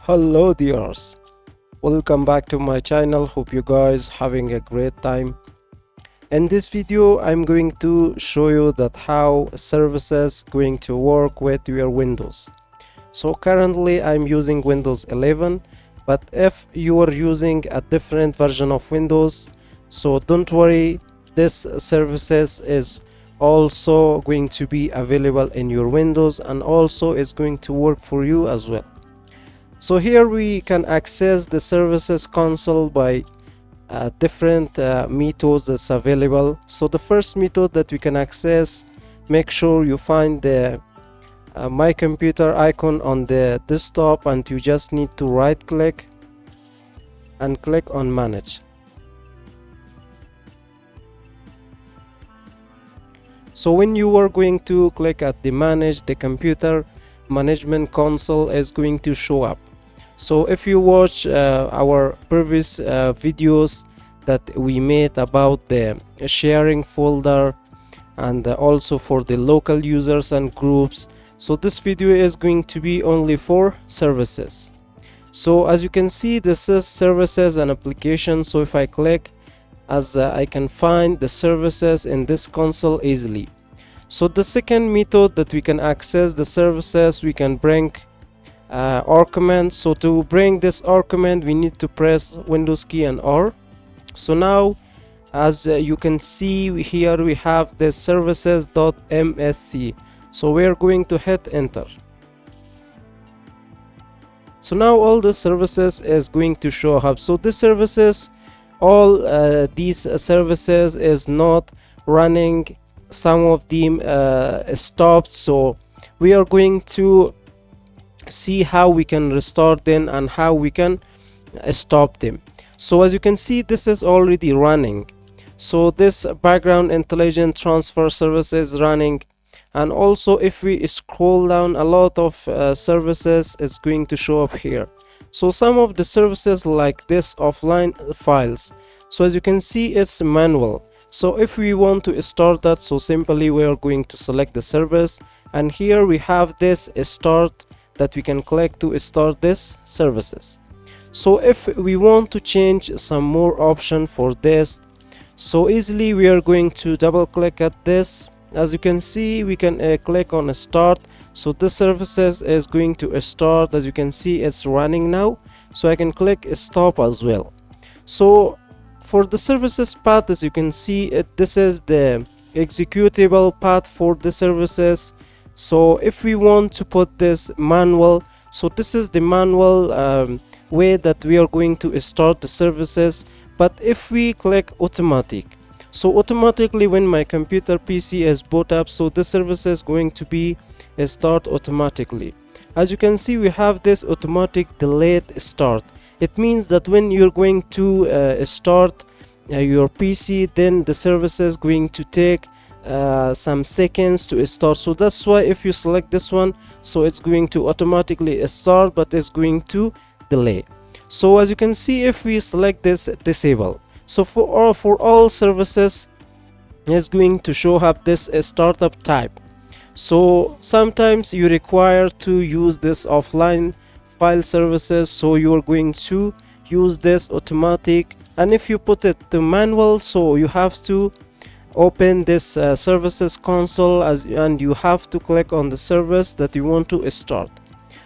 Hello dears, welcome back to my channel. Hope you guys having a great time. In this video I'm going to show you that how services going to work with your Windows. So currently I'm using Windows 11, but if you are using a different version of Windows, so don't worry, this services is also going to be available in your Windows and also is going to work for you as well. So here we can access the services console by different methods that's available. So the first method that we can access, make sure you find the my computer icon on the desktop and you just need to right click and click on manage. So when you are going to click at the manage, the computer management console is going to show up. So if you watch our previous videos that we made about the sharing folder and also for the local users and groups, so this video is going to be only for services. So as you can see, this is services and applications. So if I click, as I can find the services in this console easily. So the second method that we can access the services, we can bring R command. So to bring this R command, we need to press Windows key and R. So now as you can see here, we have the services.msc. so we are going to hit enter. So now all the services is going to show up. So the services, all these services is not running, some of them stopped. So we are going to see how we can restart them and how we can stop them. So as you can see, this is already running. So this background intelligent transfer service is running, and also if we scroll down, a lot of services is going to show up here. So some of the services like this offline files, so as you can see, it's manual. So if we want to start that, so simply we are going to select the service, and here we have this start that we can click to start this services. So if we want to change some more option for this, so easily we are going to double click at this. As you can see, we can click on start. So the services is going to start. As you can see, it's running now. So I can click stop as well. So for the services path, as you can see, this is the executable path for the services. So if we want to put this manual, so this is the manual way that we are going to start the services. But if we click automatic, so automatically when my computer PC is boot up, so the service is going to be start automatically. As you can see, we have this automatic delayed start. It means that when you're going to start your PC, then the service is going to take some seconds to start. So that's why if you select this one, so it's going to automatically start, but it's going to delay. So as you can see, if we select this disable, so for all services is going to show up this startup type. So sometimes you require to use this offline file services, so you are going to use this automatic, and if you put it to manual, so you have to open this services console and you have to click on the service that you want to start.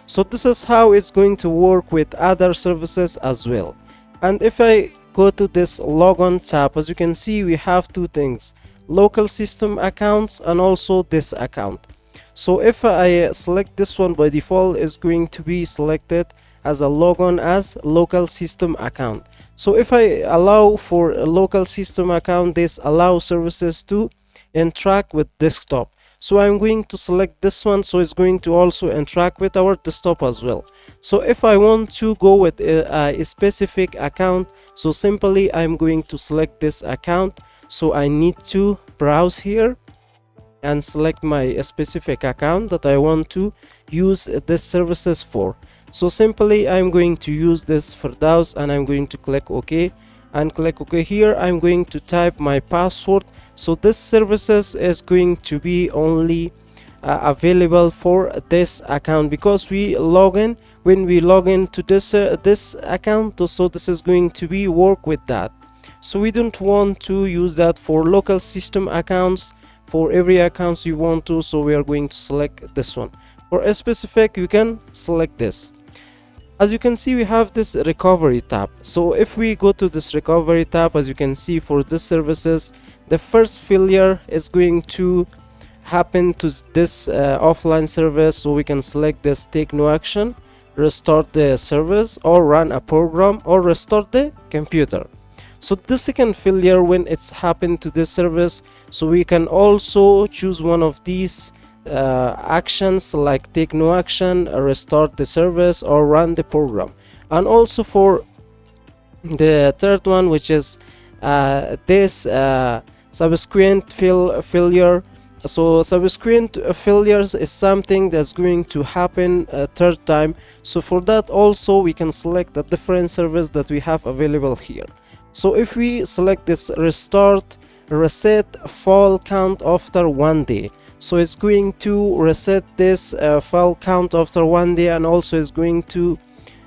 So this is how it's going to work with other services as well. And if I go to this logon tab, as you can see, we have two things: local system accounts and also this account. So if I select this one, by default is going to be selected as a logon as local system account. So if I allow for a local system account, this allows services to interact with desktop. So I'm going to select this one, so it's going to also interact with our desktop as well. So if I want to go with a specific account, so simply I'm going to select this account. So I need to browse here and select my specific account that I want to use this services for. So simply I'm going to use this Firdaus and I'm going to click OK and click OK. Here I'm going to type my password. So this services is going to be only available for this account, because we log in when we log in to this account, so this is going to be work with that. So we don't want to use that for local system accounts. For every account you want to, so we are going to select this one. For a specific, you can select this. As you can see, we have this recovery tab. So if we go to this recovery tab, as you can see, for this services, the first failure is going to happen to this offline service, so we can select this take no action, restart the service, or run a program, or restart the computer. So the second failure, when it's happened to this service, so we can also choose one of these actions, like take no action, restart the service, or run the program. And also for the third one, which is this subsequent failure. So subsequent failures is something that's going to happen a third time. So for that also we can select the different service that we have available here. So if we select this restart reset file count after 1 day, so it's going to reset this file count after 1 day, and also is going to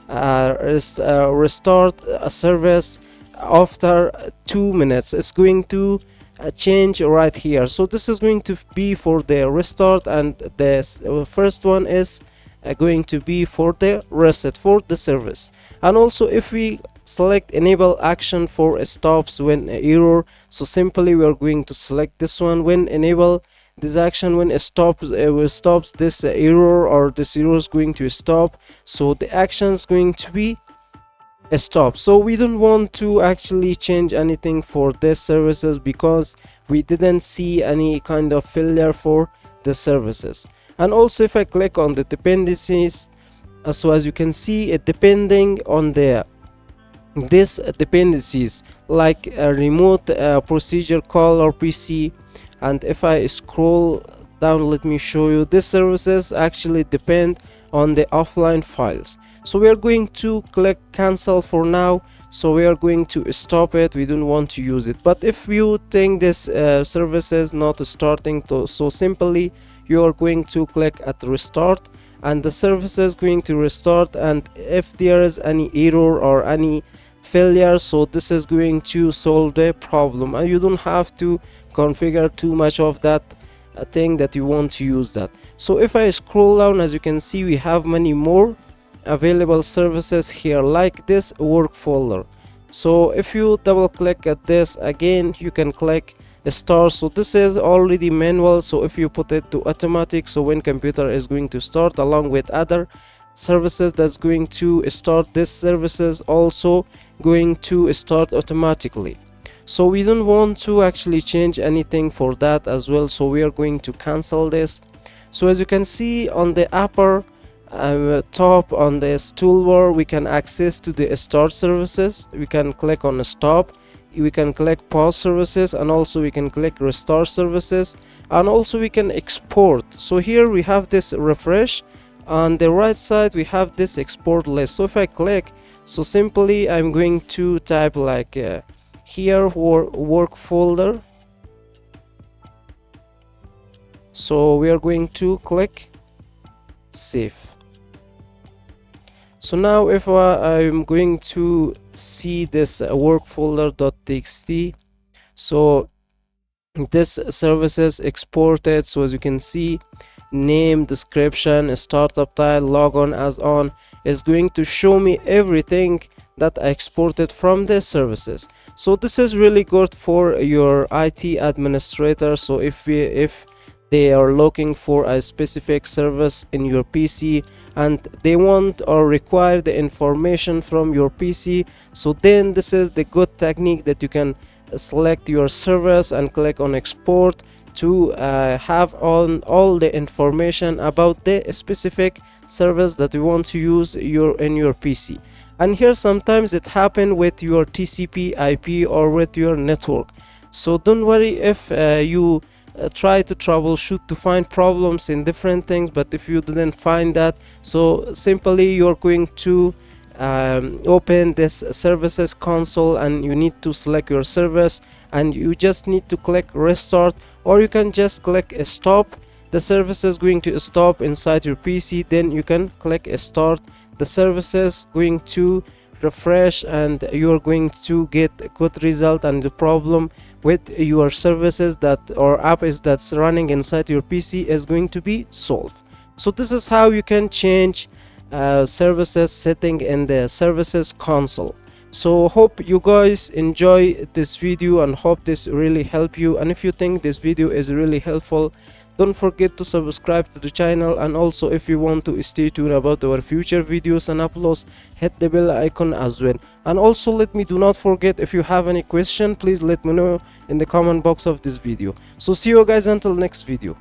restart a service after 2 minutes. It's going to change right here. So this is going to be for the restart, and the first one is going to be for the reset for the service. And also if we select enable action for stops when error, so simply we are going to select this one. When enable this action, when it stops this error, or this error is going to stop, so the action is going to be a stop. So we don't want to actually change anything for this services, because we didn't see any kind of failure for the services. And also if I click on the dependencies, so as you can see, it depending on the this dependencies, like a remote procedure call or PC. And if I scroll down, let me show you, these services actually depend on the offline files. So we are going to click cancel for now, so we are going to stop it. We don't want to use it. But if you think this service is not starting to, so simply you are going to click at restart, and the service is going to restart. And if there is any error or any failure, so this is going to solve the problem, and you don't have to configure too much of that thing that you want to use that. So if I scroll down, as you can see, we have many more available services here, like this work folder. So if you double click at this again, you can click start. So this is already manual, so if you put it to automatic, so when computer is going to start along with other services that's going to start, this services also going to start automatically. So we don't want to actually change anything for that as well, so we are going to cancel this. So as you can see on the upper top on this toolbar, we can access to the start services. We can click on stop, we can click pause services, and also we can click restart services, and also we can export. So here we have this refresh. On the right side we have this export list. So if I click, so simply I'm going to type like here work folder. So we are going to click save. So now if I'm going to see this work folder.txt, so this services exported. So as you can see, name, description, startup tile, logon as on, is going to show me everything that I exported from the services. So this is really good for your IT administrator. So if they are looking for a specific service in your PC and they want or require the information from your PC, so then this is the good technique that you can select your service and click on export to have on all the information about the specific service that you want to use in your PC. And here sometimes it happen with your TCP IP or with your network. So don't worry if you try to troubleshoot to find problems in different things, but if you didn't find that, so simply you're going to open this services console and you need to select your service and you just need to click restart, or you can just click stop the service is going to stop inside your PC, then you can click start. The services going to refresh and you're going to get a good result, and the problem with your services that or app is that's running inside your PC is going to be solved. So this is how you can change services setting in the services console. So hope you guys enjoy this video and hope this really help you, and if you think this video is really helpful, don't forget to subscribe to the channel, and also if you want to stay tuned about our future videos and uploads, hit the bell icon as well. And also do not forget, if you have any question, please let me know in the comment box of this video. So see you guys until next video.